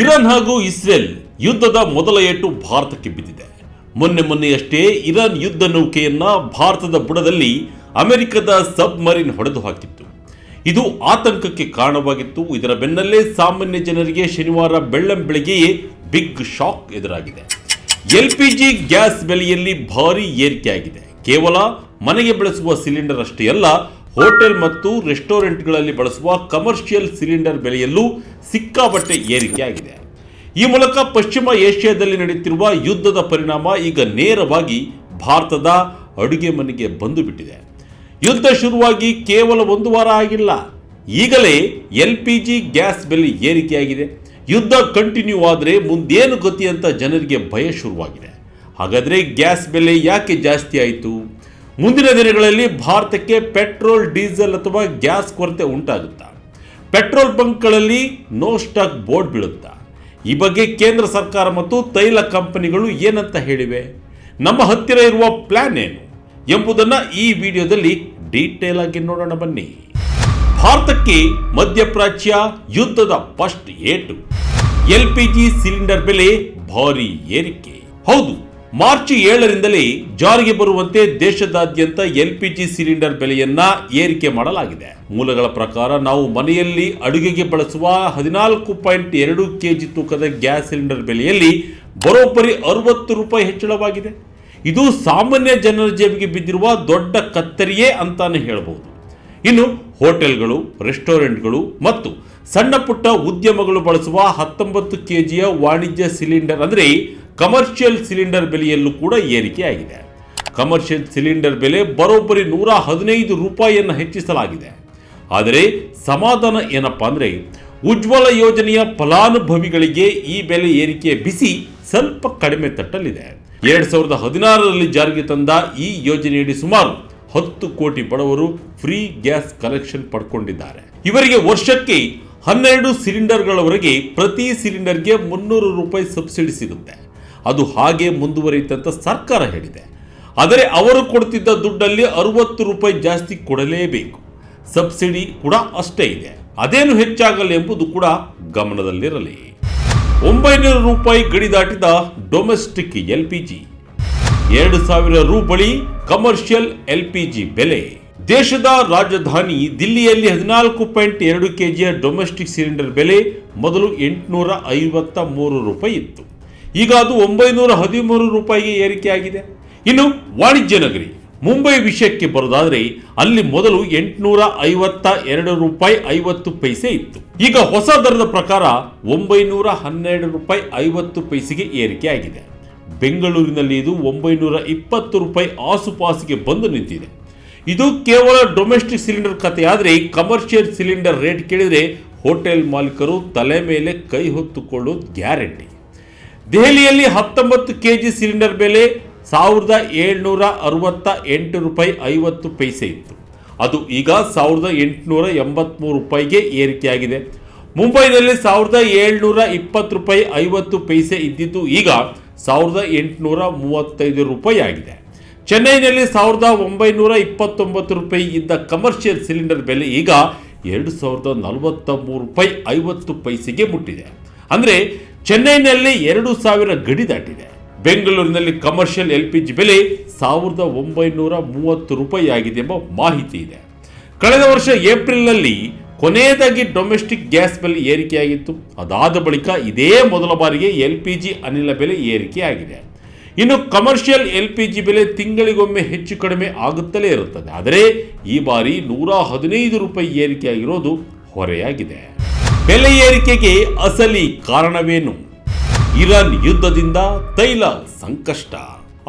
Iran ಹಾಗೂ Israel ಯುದ್ಧದ ಮೊದಲ ಏಟು ಭಾರತಕ್ಕೆ ಬಿದ್ದಿದೆ. ಮೊನ್ನೆಯಷ್ಟೇ ಇರಾನ್ ಯುದ್ಧ ನೌಕೆಯನ್ನ ಭಾರತದ ಬುಡದಲ್ಲಿ ಅಮೆರಿಕದ ಸಬ್ಮರೀನ್ ಹೊಡೆದು ಹಾಕಿತ್ತು. ಇದು ಆತಂಕಕ್ಕೆ ಕಾರಣವಾಗಿತ್ತು. ಇದರ ಬೆನ್ನಲ್ಲೇ ಸಾಮಾನ್ಯ ಜನರಿಗೆ ಶನಿವಾರ ಬೆಳ್ಳಂಬೆಳಗ್ಗೆಯೇ ಬಿಗ್ ಶಾಕ್ ಎದುರಾಗಿದೆ. LPG ಗ್ಯಾಸ್ ಬೆಲೆಯಲ್ಲಿ ಭಾರಿ ಏರಿಕೆಯಾಗಿದೆ. ಕೇವಲ ಮನೆಗೆ ಬಳಸುವ ಸಿಲಿಂಡರ್ ಅಷ್ಟೇ ಅಲ್ಲ, ಹೋಟೆಲ್ ಮತ್ತು ರೆಸ್ಟೋರೆಂಟ್ಗಳಲ್ಲಿ ಬಳಸುವ ಕಮರ್ಷಿಯಲ್ ಸಿಲಿಂಡರ್ ಬೆಲೆಯಲ್ಲೂ ಸಿಕ್ಕಾಪಟ್ಟೆ ಏರಿಕೆಯಾಗಿದೆ. ಈ ಮೂಲಕ ಪಶ್ಚಿಮ ಏಷ್ಯಾದಲ್ಲಿ ನಡೆಯುತ್ತಿರುವ ಯುದ್ಧದ ಪರಿಣಾಮ ಈಗ ನೇರವಾಗಿ ಭಾರತದ ಅಡುಗೆ ಮನೆಗೆ ಬಂದು ಬಿಟ್ಟಿದೆ. ಯುದ್ಧ ಶುರುವಾಗಿ ಕೇವಲ ಒಂದು ವಾರ ಆಗಿಲ್ಲ, ಈಗಲೇ LPG ಗ್ಯಾಸ್ ಬೆಲೆ ಏರಿಕೆಯಾಗಿದೆ. ಯುದ್ಧ ಕಂಟಿನ್ಯೂ ಆದರೆ ಮುಂದೇನು ಗತಿ ಅಂತ ಜನರಿಗೆ ಭಯ ಶುರುವಾಗಿದೆ. ಹಾಗಾದರೆ ಗ್ಯಾಸ್ ಬೆಲೆ ಯಾಕೆ ಜಾಸ್ತಿ ಆಯಿತು? ಮುಂದಿನ ದಿನಗಳಲ್ಲಿ ಭಾರತಕ್ಕೆ ಪೆಟ್ರೋಲ್, ಡೀಸೆಲ್ ಅಥವಾ ಗ್ಯಾಸ್ ಕೊರತೆ ಉಂಟಾಗುತ್ತಾ? ಪೆಟ್ರೋಲ್ ಬಂಕ್ಗಳಲ್ಲಿ ನೋ ಸ್ಟಾಕ್ ಬೋರ್ಡ್ ಬೀಳುತ್ತಾ? ಈ ಬಗ್ಗೆ ಕೇಂದ್ರ ಸರ್ಕಾರ ಮತ್ತು ತೈಲ ಕಂಪನಿಗಳು ಏನಂತ ಹೇಳಿವೆ? ನಮ್ಮ ಹತ್ತಿರ ಇರುವ ಪ್ಲಾನ್ ಏನು ಎಂಬುದನ್ನು ಈ ವಿಡಿಯೋದಲ್ಲಿ ಡೀಟೇಲ್ ಆಗಿ ನೋಡೋಣ ಬನ್ನಿ. ಭಾರತಕ್ಕೆ ಮಧ್ಯಪ್ರಾಚ್ಯ ಯುದ್ಧದ ಫಸ್ಟ್ ಏಟು. LPG ಸಿಲಿಂಡರ್ ಬೆಲೆ ಭಾರಿ ಏರಿಕೆ. ಹೌದು, ಮಾರ್ಚ್ 7ರಿಂದಲೇ ಜಾರಿಗೆ ಬರುವಂತೆ ದೇಶದಾದ್ಯಂತ LPG ಸಿಲಿಂಡರ್ ಬೆಲೆಯನ್ನ ಏರಿಕೆ ಮಾಡಲಾಗಿದೆ. ಮೂಲಗಳ ಪ್ರಕಾರ ನಾವು ಮನೆಯಲ್ಲಿ ಅಡುಗೆಗೆ ಬಳಸುವ 14.2 kg ತೂಕದ ಗ್ಯಾಸ್ ಸಿಲಿಂಡರ್ ಬೆಲೆಯಲ್ಲಿ ಬರೋಬ್ಬರಿ 60 ರೂಪಾಯಿ ಹೆಚ್ಚಳವಾಗಿದೆ. ಇದು ಸಾಮಾನ್ಯ ಜನರ ಜೇಬಿಗೆ ಬಿದ್ದಿರುವ ದೊಡ್ಡ ಕತ್ತರಿಯೇ ಅಂತಾನೆ ಹೇಳಬಹುದು. ಇನ್ನು ಹೋಟೆಲ್ಗಳು, ರೆಸ್ಟೋರೆಂಟ್ಗಳು ಮತ್ತು ಸಣ್ಣ ಪುಟ್ಟ ಉದ್ಯಮಗಳು ಬಳಸುವ 19 kgಯ ವಾಣಿಜ್ಯ ಸಿಲಿಂಡರ್ ಅಂದರೆ ಕಮರ್ಷಿಯಲ್ ಸಿಲಿಂಡರ್ ಬೆಲೆಯಲ್ಲೂ ಕೂಡ ಏರಿಕೆಯಾಗಿದೆ. ಕಮರ್ಷಿಯಲ್ ಸಿಲಿಂಡರ್ ಬೆಲೆ ಬರೋಬ್ಬರಿ 115 ರೂಪಾಯಿಯನ್ನು ಹೆಚ್ಚಿಸಲಾಗಿದೆ. ಆದರೆ ಸಮಾಧಾನ ಏನಪ್ಪಾ ಅಂದರೆ, ಉಜ್ವಲ ಯೋಜನೆಯ ಫಲಾನುಭವಿಗಳಿಗೆ ಈ ಬೆಲೆ ಏರಿಕೆಯ ಬಿಸಿ ಸ್ವಲ್ಪ ಕಡಿಮೆ ತಟ್ಟಲಿದೆ. 2016ರಲ್ಲಿ ಜಾರಿಗೆ ತಂದ ಈ ಯೋಜನೆಯಡಿ ಸುಮಾರು 10 ಕೋಟಿ ಬಡವರು ಫ್ರೀ ಗ್ಯಾಸ್ ಕನೆಕ್ಷನ್ ಪಡ್ಕೊಂಡಿದ್ದಾರೆ. ಇವರಿಗೆ ವರ್ಷಕ್ಕೆ 12 ಸಿಲಿಂಡರ್ಗಳವರೆಗೆ ಪ್ರತಿ ಸಿಲಿಂಡರ್ಗೆ 300 ರೂಪಾಯಿ ಸಬ್ಸಿಡಿ ಸಿಗುತ್ತೆ. ಅದು ಹಾಗೆ ಮುಂದುವರಿಯುತ್ತಂತ ಸರ್ಕಾರ ಹೇಳಿದೆ. ಆದರೆ ಅವರು ಕೊಡ್ತಿದ್ದ ದುಡ್ಡಲ್ಲಿ 60 ರೂಪಾಯಿ ಜಾಸ್ತಿ ಕೊಡಲೇಬೇಕು. ಸಬ್ಸಿಡಿ ಕೂಡ ಅಷ್ಟೇ ಇದೆ. ಅದೇನು ಹೆಚ್ಚಾಗಲ್ಲ ಎಂಬುದು ಕೂಡ ಗಮನದಲ್ಲಿರಲಿ. 900 ರೂಪಾಯಿ ಗಡಿ ದಾಟಿದ ಡೊಮೆಸ್ಟಿಕ್ LPG, 2000 ರೂ ಬಳಿ ಕಮರ್ಷಿಯಲ್ LPG ಬೆಲೆ. ದೇಶದ ರಾಜಧಾನಿ ದಿಲ್ಲಿಯಲ್ಲಿ 14.2 kgಯ ಡೊಮೆಸ್ಟಿಕ್ ಸಿಲಿಂಡರ್ ಬೆಲೆ ಮೊದಲು 853 ರೂಪಾಯಿ ಇತ್ತು. ಈಗ ಅದು 913 ರೂಪಾಯಿಗೆ ಏರಿಕೆಯಾಗಿದೆ. ಇನ್ನು ವಾಣಿಜ್ಯ ನಗರಿ ಮುಂಬೈ ವಿಷಯಕ್ಕೆ ಬರೋದಾದ್ರೆ ಅಲ್ಲಿ ಮೊದಲು 852 ರೂಪಾಯಿ 50 ಪೈಸೆ ಇತ್ತು. ಈಗ ಹೊಸ ದರದ ಪ್ರಕಾರ 912 ರೂಪಾಯಿ 50 ಪೈಸೆಗೆ ಏರಿಕೆಯಾಗಿದೆ. ಬೆಂಗಳೂರಿನಲ್ಲಿ ಇದು 920 ರೂಪಾಯಿ ಆಸುಪಾಸಿಗೆ ಬಂದು ನಿಂತಿದೆ. ಇದು ಕೇವಲ ಡೊಮೆಸ್ಟಿಕ್ ಸಿಲಿಂಡರ್ ಕಥೆ. ಆದರೆ ಕಮರ್ಷಿಯಲ್ ಸಿಲಿಂಡರ್ ರೇಟ್ ಕೇಳಿದರೆ ಹೋಟೆಲ್ ಮಾಲೀಕರು ತಲೆ ಮೇಲೆ ಕೈ ಹೊತ್ತುಕೊಳ್ಳೋದು ಗ್ಯಾರಂಟಿ. ದೆಹಲಿಯಲ್ಲಿ 19 kg ಸಿಲಿಂಡರ್ ಬೆಲೆ 1768 ರೂಪಾಯಿ 50 ಪೈಸೆ ಇತ್ತು. ಅದು ಈಗ 1883 ರೂಪಾಯಿಗೆ ಏರಿಕೆಯಾಗಿದೆ. ಮುಂಬೈನಲ್ಲಿ 1720 ರೂಪಾಯಿ 50 ಪೈಸೆ ಇದ್ದಿದ್ದು ಈಗ 1835 ರೂಪಾಯಿ ಆಗಿದೆ. ಚೆನ್ನೈನಲ್ಲಿ 1929 ರೂಪಾಯಿ ಇದ್ದ ಕಮರ್ಷಿಯಲ್ ಸಿಲಿಂಡರ್ ಬೆಲೆ ಈಗ 2043 ರೂಪಾಯಿ 50 ಪೈಸೆಗೆ ಮುಟ್ಟಿದೆ. ಅಂದರೆ ಚೆನ್ನೈನಲ್ಲಿ 2000 ಗಡಿ ದಾಟಿದೆ. ಬೆಂಗಳೂರಿನಲ್ಲಿ ಕಮರ್ಷಿಯಲ್ LPG ಬೆಲೆ 1930 ರೂಪಾಯಿ ಆಗಿದೆ ಎಂಬ ಮಾಹಿತಿ ಇದೆ. ಕಳೆದ ವರ್ಷ ಏಪ್ರಿಲ್ನಲ್ಲಿ ಕೊನೆಯದಾಗಿ ಡೊಮೆಸ್ಟಿಕ್ ಗ್ಯಾಸ್ ಬೆಲೆ ಏರಿಕೆಯಾಗಿತ್ತು. ಅದಾದ ಬಳಿಕ ಇದೇ ಮೊದಲ ಬಾರಿಗೆ LPG ಅನಿಲ ಬೆಲೆ ಏರಿಕೆಯಾಗಿದೆ. ಇನ್ನು ಕಮರ್ಷಿಯಲ್ LPG ಬೆಲೆ ತಿಂಗಳಿಗೊಮ್ಮೆ ಹೆಚ್ಚು ಕಡಿಮೆ ಆಗುತ್ತಲೇ ಇರುತ್ತದೆ. ಆದರೆ ಈ ಬಾರಿ 115 ರೂಪಾಯಿ ಏರಿಕೆಯಾಗಿರೋದು ಹೊರೆಯಾಗಿದೆ. ಬೆಲೆ ಏರಿಕೆಗೆ ಅಸಲಿ ಕಾರಣವೇನು? ಇರಾನ್ ಯುದ್ಧದಿಂದ ತೈಲ ಸಂಕಷ್ಟ.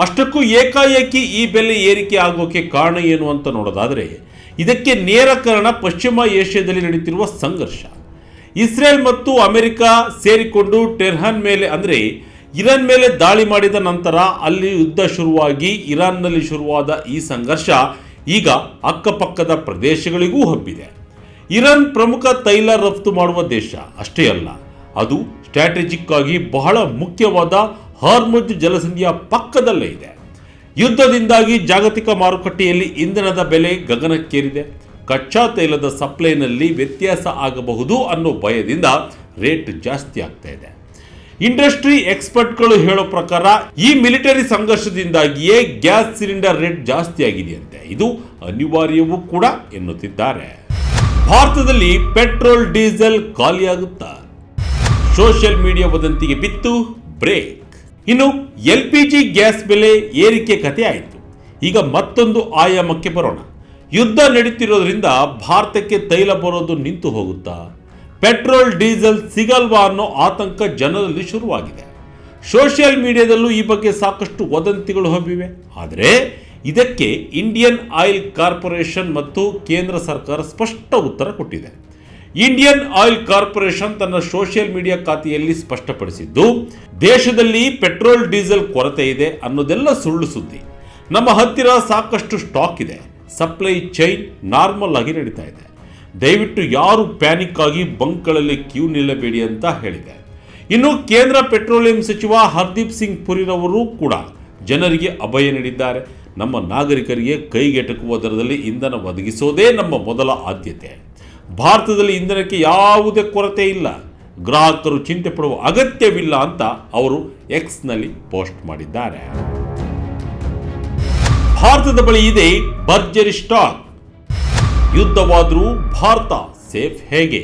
ಅಷ್ಟಕ್ಕೂ ಏಕಾಏಕಿ ಈ ಬೆಲೆ ಏರಿಕೆ ಆಗೋಕೆ ಕಾರಣ ಏನು ಅಂತ ನೋಡೋದಾದರೆ ಇದಕ್ಕೆ ನೇರ ಕಾರಣ ಪಶ್ಚಿಮ ಏಷ್ಯಾದಲ್ಲಿ ನಡೆಯುತ್ತಿರುವ ಸಂಘರ್ಷ. ಇಸ್ರೇಲ್ ಮತ್ತು ಅಮೆರಿಕ ಸೇರಿಕೊಂಡು ಟೆಹರಾನ್ ಮೇಲೆ ಅಂದರೆ ಇರಾನ್ ಮೇಲೆ ದಾಳಿ ಮಾಡಿದ ನಂತರ ಅಲ್ಲಿ ಯುದ್ಧ ಶುರುವಾಗಿ ಇರಾನ್ನಲ್ಲಿ ಶುರುವಾದ ಈ ಸಂಘರ್ಷ ಈಗ ಅಕ್ಕಪಕ್ಕದ ಪ್ರದೇಶಗಳಿಗೂ ಹಬ್ಬಿದೆ. ಇರಾನ್ ಪ್ರಮುಖ ತೈಲ ರಫ್ತು ಮಾಡುವ ದೇಶ ಅಷ್ಟೇ ಅಲ್ಲ, ಅದು ಸ್ಟ್ರಾಟಜಿಕ್ ಆಗಿ ಬಹಳ ಮುಖ್ಯವಾದ ಹಾರ್ಮುಜ್ ಜಲಸಂಧಿಯ ಪಕ್ಕದಲ್ಲೇ ಇದೆ. ಯುದ್ಧದಿಂದಾಗಿ ಜಾಗತಿಕ ಮಾರುಕಟ್ಟೆಯಲ್ಲಿ ಇಂಧನದ ಬೆಲೆ ಗಗನಕ್ಕೇರಿದೆ. ಕಚ್ಚಾ ತೈಲದ ಸಪ್ಲೈನಲ್ಲಿ ವ್ಯತ್ಯಾಸ ಆಗಬಹುದು ಅನ್ನೋ ಭಯದಿಂದ ರೇಟ್ ಜಾಸ್ತಿ ಆಗ್ತಾ ಇದೆ. ಇಂಡಸ್ಟ್ರಿ ಎಕ್ಸ್ಪರ್ಟ್ಗಳು ಹೇಳೋ ಪ್ರಕಾರ ಈ ಮಿಲಿಟರಿ ಸಂಘರ್ಷದಿಂದಾಗಿಯೇ ಗ್ಯಾಸ್ ಸಿಲಿಂಡರ್ ರೇಟ್ ಜಾಸ್ತಿ ಆಗಿದೆಯಂತೆ. ಇದು ಅನಿವಾರ್ಯವೂ ಕೂಡ ಎನ್ನುತ್ತಿದ್ದಾರೆ. ಭಾರತದಲ್ಲಿ ಪೆಟ್ರೋಲ್ ಡೀಸೆಲ್ ಖಾಲಿಯಾಗುತ್ತಾ? ಸೋಷಿಯಲ್ ಮೀಡಿಯಾ ವದಂತಿಗೆ ಬಿತ್ತು ಬ್ರೇಕ್. ಇನ್ನು LPG ಗ್ಯಾಸ್ ಬೆಲೆ ಏರಿಕೆ ಕಥೆ ಆಯಿತು. ಈಗ ಮತ್ತೊಂದು ಆಯಾಮಕ್ಕೆ ಬರೋಣ. ಯುದ್ಧ ನಡೀತಿರೋದ್ರಿಂದ ಭಾರತಕ್ಕೆ ತೈಲ ಬರೋದು ನಿಂತು ಹೋಗುತ್ತಾ? ಪೆಟ್ರೋಲ್ ಡೀಸೆಲ್ ಸಿಗಲ್ವಾ ಅನ್ನೋ ಆತಂಕ ಜನರಲ್ಲಿ ಶುರುವಾಗಿದೆ. ಸೋಷಿಯಲ್ ಮೀಡಿಯಾದಲ್ಲೂ ಈ ಬಗ್ಗೆ ಸಾಕಷ್ಟು ವದಂತಿಗಳು ಹಬ್ಬಿವೆ. ಆದರೆ ಇದಕ್ಕೆ ಇಂಡಿಯನ್ ಆಯಿಲ್ ಕಾರ್ಪೊರೇಷನ್ ಮತ್ತು ಕೇಂದ್ರ ಸರ್ಕಾರ ಸ್ಪಷ್ಟ ಉತ್ತರ ಕೊಟ್ಟಿದೆ. ಇಂಡಿಯನ್ ಆಯಿಲ್ ಕಾರ್ಪೊರೇಷನ್ ತನ್ನ ಸೋಷಿಯಲ್ ಮೀಡಿಯಾ ಖಾತೆಯಲ್ಲಿ ಸ್ಪಷ್ಟಪಡಿಸಿದ್ದು, ದೇಶದಲ್ಲಿ ಪೆಟ್ರೋಲ್ ಡೀಸೆಲ್ ಕೊರತೆ ಇದೆ ಅನ್ನೋದೆಲ್ಲ ಸುಳ್ಳು ಸುದ್ದಿ. ನಮ್ಮ ಹತ್ತಿರ ಸಾಕಷ್ಟು ಸ್ಟಾಕ್ ಇದೆ. ಸಪ್ಲೈ ಚೈನ್ ನಾರ್ಮಲ್ ಆಗಿ ನಡೀತಾ ಇದೆ. ದಯವಿಟ್ಟು ಯಾರು ಪ್ಯಾನಿಕ್ ಆಗಿ ಬಂಕ್ಗಳಲ್ಲಿ ಕ್ಯೂ ನಿಲ್ಲಬೇಡಿ ಅಂತ ಹೇಳಿದೆ. ಇನ್ನು ಕೇಂದ್ರ ಪೆಟ್ರೋಲಿಯಂ ಸಚಿವ ಹರ್ದೀಪ್ ಸಿಂಗ್ ಪುರಿರವರು ಕೂಡ ಜನರಿಗೆ ಅಭಯ ನೀಡಿದ್ದಾರೆ. ನಮ್ಮ ನಾಗರಿಕರಿಗೆ ಕೈಗೆಟಕುವ ದರದಲ್ಲಿ ಇಂಧನ ಒದಗಿಸೋದೇ ನಮ್ಮ ಮೊದಲ ಆದ್ಯತೆ. ಭಾರತದಲ್ಲಿ ಇಂಧನಕ್ಕೆ ಯಾವುದೇ ಕೊರತೆ ಇಲ್ಲ, ಗ್ರಾಹಕರು ಚಿಂತೆ ಪಡುವ ಅಗತ್ಯವಿಲ್ಲ ಅಂತ ಅವರು ಎಕ್ಸ್ನಲ್ಲಿ ಪೋಸ್ಟ್ ಮಾಡಿದ್ದಾರೆ. ಭಾರತದ ಬಳಿ ಇದೆ ಭರ್ಜರಿ ಸ್ಟಾಕ್. ಯುದ್ಧವಾದರೂ ಭಾರತ ಸೇಫ್ ಹೇಗೆ?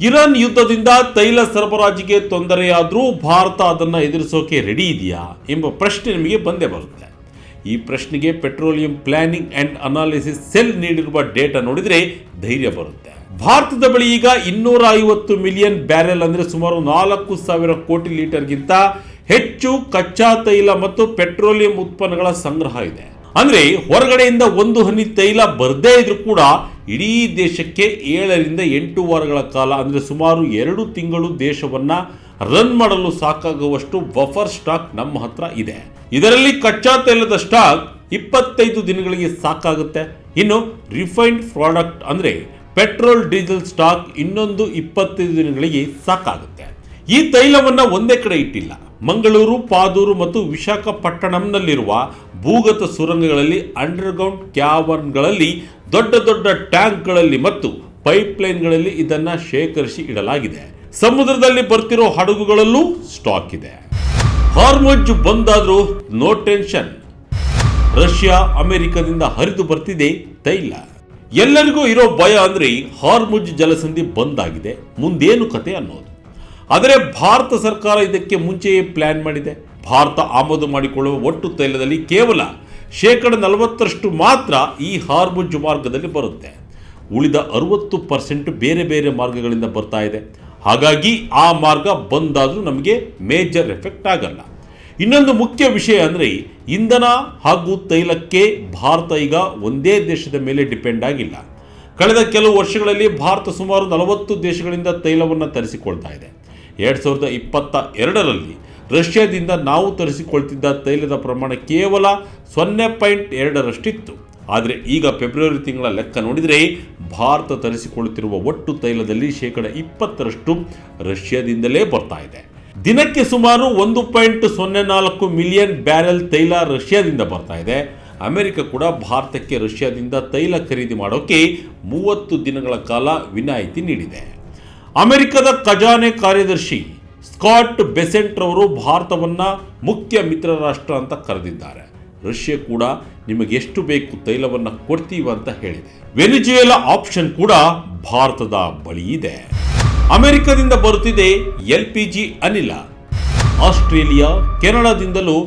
ಇರಾನ್ ಯುದ್ಧದಿಂದ ತೈಲ ಸರಬರಾಜಿಗೆ ತೊಂದರೆಯಾದರೂ ಭಾರತ ಅದನ್ನು ಎದುರಿಸೋಕೆ ರೆಡಿ ಇದೆಯಾ ಎಂಬ ಪ್ರಶ್ನೆ ನಿಮಗೆ ಬಂದೇ ಬರುತ್ತೆ. ಈ ಪ್ರಶ್ನೆಗೆ petroleum planning and analysis cell ನೀಡಿರುವ ಡೇಟಾ ನೋಡಿದರೆ ಧೈರ್ಯ ಬರುತ್ತೆ. ಭಾರತದ ಬಳಿ ಈಗ 250 ಮಿಲಿಯನ್ ಬ್ಯಾರೆಲ್ ಅಂದರೆ ಸುಮಾರು 4,000 ಕೋಟಿ ಲೀಟರ್ಗಿಂತ ಹೆಚ್ಚು ಕಚ್ಚಾ ತೈಲ ಮತ್ತು ಪೆಟ್ರೋಲಿಯಂ ಉತ್ಪನ್ನಗಳ ಸಂಗ್ರಹ ಇದೆ. ಅಂದ್ರೆ ಹೊರಗಡೆಯಿಂದ ಒಂದು ಹನಿ ತೈಲ ಬರ್ದೇ ಇದ್ರೂ ಕೂಡ ಇಡೀ ದೇಶಕ್ಕೆ 7 ರಿಂದ 8 ವಾರಗಳ ಕಾಲ ಅಂದ್ರೆ ಸುಮಾರು 2 ತಿಂಗಳು ದೇಶವನ್ನ ರನ್ ಮಾಡಲು ಸಾಕಾಗುವಷ್ಟು ಬಫರ್ ಸ್ಟಾಕ್ ನಮ್ಮ ಹತ್ರ ಇದೆ. ಇದರಲ್ಲಿ ಕಚ್ಚಾ ತೈಲದ ಸ್ಟಾಕ್ 25 ದಿನಗಳಿಗೆ ಸಾಕಾಗುತ್ತೆ. ಇನ್ನು ರಿಫೈನ್ಡ್ ಪ್ರಾಡಕ್ಟ್ ಅಂದ್ರೆ ಪೆಟ್ರೋಲ್ ಡೀಸೆಲ್ ಸ್ಟಾಕ್ ಇನ್ನೊಂದು 25 ದಿನಗಳಿಗೆ ಸಾಕಾಗುತ್ತೆ. ಈ ತೈಲವನ್ನ ಒಂದೇ ಕಡೆ ಇಟ್ಟಿಲ್ಲ. ಮಂಗಳೂರು, ಪಾದೂರು ಮತ್ತು ವಿಶಾಖಪಟ್ಟಣಂನಲ್ಲಿರುವ ಭೂಗತ ಸುರಂಗಗಳಲ್ಲಿ, ಅಂಡರ್ಗ್ರೌಂಡ್ ಕ್ಯಾವರ್ನ್ಗಳಲ್ಲಿ, ದೊಡ್ಡ ದೊಡ್ಡ ಟ್ಯಾಂಕ್ಗಳಲ್ಲಿ ಮತ್ತು ಪೈಪ್ಲೈನ್ಗಳಲ್ಲಿ ಇದನ್ನ ಶೇಖರಿಸಿ ಇಡಲಾಗಿದೆ. ಸಮುದ್ರದಲ್ಲಿ ಬರ್ತಿರೋ ಹಡಗುಗಳಲ್ಲೂ ಸ್ಟಾಕ್ ಇದೆ. ಹಾರ್ಮುಜ್ ಬಂದಾದ್ರೂ ನೋ ಟೆನ್ಷನ್. ರಷ್ಯಾ, ಅಮೆರಿಕದಿಂದ ಹರಿದು ಬರ್ತಿದೆ ತೈಲ. ಎಲ್ಲರಿಗೂ ಇರೋ ಭಯ ಅಂದ್ರೆ ಹಾರ್ಮುಜ್ ಜಲಸಂಧಿ ಬಂದ್ ಆಗಿದೆ, ಮುಂದೇನು ಕತೆ ಅನ್ನೋದು. ಆದರೆ ಭಾರತ ಸರ್ಕಾರ ಇದಕ್ಕೆ ಮುಂಚೆಯೇ ಪ್ಲಾನ್ ಮಾಡಿದೆ. ಭಾರತ ಆಮದು ಮಾಡಿಕೊಳ್ಳುವ ಒಟ್ಟು ತೈಲದಲ್ಲಿ ಕೇವಲ 40% ಮಾತ್ರ ಈ ಹಾರ್ಮುಜ್ ಮಾರ್ಗದಲ್ಲಿ ಬರುತ್ತೆ. ಉಳಿದ 60% ಬೇರೆ ಬೇರೆ ಮಾರ್ಗಗಳಿಂದ ಬರ್ತಾ ಇದೆ. ಹಾಗಾಗಿ ಆ ಮಾರ್ಗ ಬಂದಾದ್ರೂ ನಮಗೆ ಮೇಜರ್ ಎಫೆಕ್ಟ್ ಆಗಲ್ಲ. ಇನ್ನೊಂದು ಮುಖ್ಯ ವಿಷಯ ಅಂದರೆ ಇಂಧನ ಹಾಗೂ ತೈಲಕ್ಕೆ ಭಾರತ ಈಗ ಒಂದೇ ದೇಶದ ಮೇಲೆ ಡಿಪೆಂಡ್ ಆಗಿಲ್ಲ. ಕಳೆದ ಕೆಲವು ವರ್ಷಗಳಲ್ಲಿ ಭಾರತ ಸುಮಾರು 40 ದೇಶಗಳಿಂದ ತೈಲವನ್ನು ತರಿಸಿಕೊಳ್ತಾ ಇದೆ. 2022ರಲ್ಲಿ ರಷ್ಯಾದಿಂದ ನಾವು ತರಿಸಿಕೊಳ್ತಿದ್ದ ತೈಲದ ಪ್ರಮಾಣ ಕೇವಲ 0.2ರಷ್ಟಿತ್ತು. ಆದರೆ ಈಗ ಫೆಬ್ರವರಿ ತಿಂಗಳ ಲೆಕ್ಕ ನೋಡಿದರೆ ಭಾರತ ತರಿಸಿಕೊಳ್ಳುತ್ತಿರುವ ಒಟ್ಟು ತೈಲದಲ್ಲಿ 20% ರಷ್ಯಾದಿಂದಲೇ ಬರ್ತಾ ಇದೆ. ದಿನಕ್ಕೆ ಸುಮಾರು 1.04 ಮಿಲಿಯನ್ ಬ್ಯಾರೆಲ್ ತೈಲ ರಷ್ಯಾದಿಂದ ಬರ್ತಾ ಇದೆ. ಅಮೆರಿಕ ಕೂಡ ಭಾರತಕ್ಕೆ ರಷ್ಯಾದಿಂದ ತೈಲ ಖರೀದಿ ಮಾಡೋಕೆ 30 ದಿನಗಳ ಕಾಲ ವಿನಾಯಿತಿ ನೀಡಿದೆ. ಅಮೆರಿಕದ ಖಜಾನೆ ಕಾರ್ಯದರ್ಶಿ ಸ್ಕಾಟ್ ಬೆಸೆಂಟ್ ರವರು ಭಾರತವನ್ನ ಮುಖ್ಯ ಮಿತ್ರ ರಾಷ್ಟ್ರ ಅಂತ ಕರೆದಿದ್ದಾರೆ. ರಷ್ಯಾ ಕೂಡ ನಿಮಗೆ ಎಷ್ಟು ಬೇಕು ತೈಲವನ್ನ ಕೊಡ್ತೀವಿ ಅಂತ ಹೇಳಿದೆ. ವೆನಿಜುವೆಲಾ ಆಪ್ಷನ್ ಕೂಡ ಭಾರತದ ಬಳಿ ಇದೆ. ಅಮೆರಿಕದಿಂದ ಬರುತ್ತಿದೆ LPG ಅನಿಲ. ಆಸ್ಟ್ರೇಲಿಯಾ, ಕೆನಡಾದಿಂದಲೂ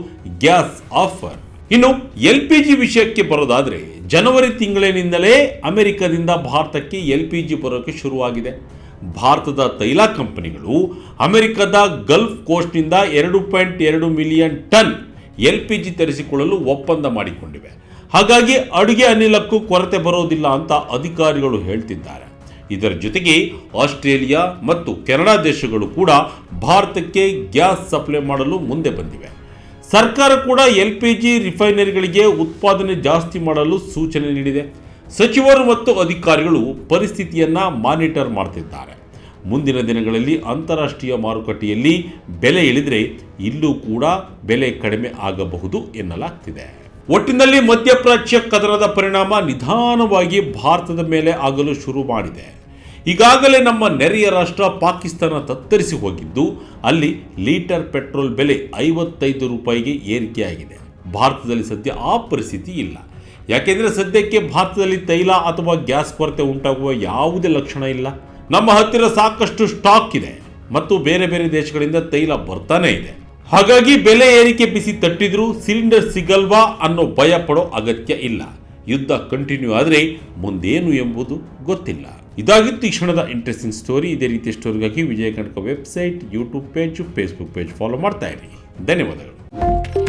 ಗ್ಯಾಸ್ ಆಫರ್. ಇನ್ನು LPG ವಿಷಯಕ್ಕೆ ಬರೋದಾದ್ರೆ ಜನವರಿ ತಿಂಗಳಿನಿಂದಲೇ ಅಮೆರಿಕದಿಂದ ಭಾರತಕ್ಕೆ LPG ಬರೋಕೆ ಶುರುವಾಗಿದೆ. ಭಾರತದ ತೈಲ ಕಂಪನಿಗಳು ಅಮೆರಿಕದ ಗಲ್ಫ್ ಕೋಸ್ಟ್ನಿಂದ 2.2 ಮಿಲಿಯನ್ ಟನ್ LPG ತರಿಸಿಕೊಳ್ಳಲು ಒಪ್ಪಂದ ಮಾಡಿಕೊಂಡಿವೆ. ಹಾಗಾಗಿ ಅಡುಗೆ ಅನಿಲಕ್ಕೂ ಕೊರತೆ ಬರೋದಿಲ್ಲ ಅಂತ ಅಧಿಕಾರಿಗಳು ಹೇಳ್ತಿದ್ದಾರೆ. ಇದರ ಜೊತೆಗೆ ಆಸ್ಟ್ರೇಲಿಯಾ ಮತ್ತು ಕೆನಡಾ ದೇಶಗಳು ಕೂಡ ಭಾರತಕ್ಕೆ ಗ್ಯಾಸ್ ಸಪ್ಲೈ ಮಾಡಲು ಮುಂದೆ ಬಂದಿವೆ. ಸರ್ಕಾರ ಕೂಡ LPG ರಿಫೈನರಿಗಳಿಗೆ ಉತ್ಪಾದನೆ ಜಾಸ್ತಿ ಮಾಡಲು ಸೂಚನೆ ನೀಡಿದೆ. ಸಚಿವರು ಮತ್ತು ಅಧಿಕಾರಿಗಳು ಪರಿಸ್ಥಿತಿಯನ್ನ ಮಾನಿಟರ್ ಮಾಡ್ತಿದ್ದಾರೆ. ಮುಂದಿನ ದಿನಗಳಲ್ಲಿ ಅಂತಾರಾಷ್ಟ್ರೀಯ ಮಾರುಕಟ್ಟೆಯಲ್ಲಿ ಬೆಲೆ ಇಳಿದರೆ ಇಲ್ಲೂ ಕೂಡ ಬೆಲೆ ಕಡಿಮೆ ಆಗಬಹುದು ಎನ್ನಲಾಗ್ತಿದೆ. ಒಟ್ಟಿನಲ್ಲಿ ಮಧ್ಯಪ್ರಾಚ್ಯ ಕದನದ ಪರಿಣಾಮ ನಿಧಾನವಾಗಿ ಭಾರತದ ಮೇಲೆ ಆಗಲು ಶುರು ಮಾಡಿದೆ. ಈಗಾಗಲೇ ನಮ್ಮ ನೆರೆಯ ರಾಷ್ಟ್ರ ಪಾಕಿಸ್ತಾನ ತತ್ತರಿಸಿ ಹೋಗಿದ್ದು ಅಲ್ಲಿ ಲೀಟರ್ ಪೆಟ್ರೋಲ್ ಬೆಲೆ 55 ರೂಪಾಯಿಗೆ ಏರಿಕೆಯಾಗಿದೆ. ಭಾರತದಲ್ಲಿ ಸದ್ಯ ಆ ಪರಿಸ್ಥಿತಿ ಇಲ್ಲ. ಯಾಕೆಂದರೆ ಸದ್ಯಕ್ಕೆ ಭಾರತದಲ್ಲಿ ತೈಲ ಅಥವಾ ಗ್ಯಾಸ್ ಕೊರತೆ ಉಂಟಾಗುವ ಯಾವುದೇ ಲಕ್ಷಣ ಇಲ್ಲ. ನಮ್ಮ ಹತ್ತಿರ ಸಾಕಷ್ಟು ಸ್ಟಾಕ್ ಇದೆ ಮತ್ತು ಬೇರೆ ಬೇರೆ ದೇಶಗಳಿಂದ ತೈಲ ಬರ್ತಾನೆ ಇದೆ. ಹಾಗಾಗಿ ಬೆಲೆ ಏರಿಕೆ ಬಿಸಿ ತಟ್ಟಿದ್ರೂ ಸಿಲಿಂಡರ್ ಸಿಗಲ್ವಾ ಅನ್ನೋ ಭಯ ಪಡೋ ಅಗತ್ಯ ಇಲ್ಲ. ಯುದ್ಧ ಕಂಟಿನ್ಯೂ ಆದರೆ ಮುಂದೇನು ಎಂಬುದು ಗೊತ್ತಿಲ್ಲ. ಇದಾಗಿತ್ತು ಈ ಕ್ಷಣದ ಇಂಟ್ರೆಸ್ಟಿಂಗ್ ಸ್ಟೋರಿ. ಇದೇ ರೀತಿಯ ಸ್ಟೋರಿಗಾಗಿ Vijaya Kanaka website, YouTube page, Facebook page follow ಮಾಡ್ತಾ ಇರಿ. ಧನ್ಯವಾದಗಳು.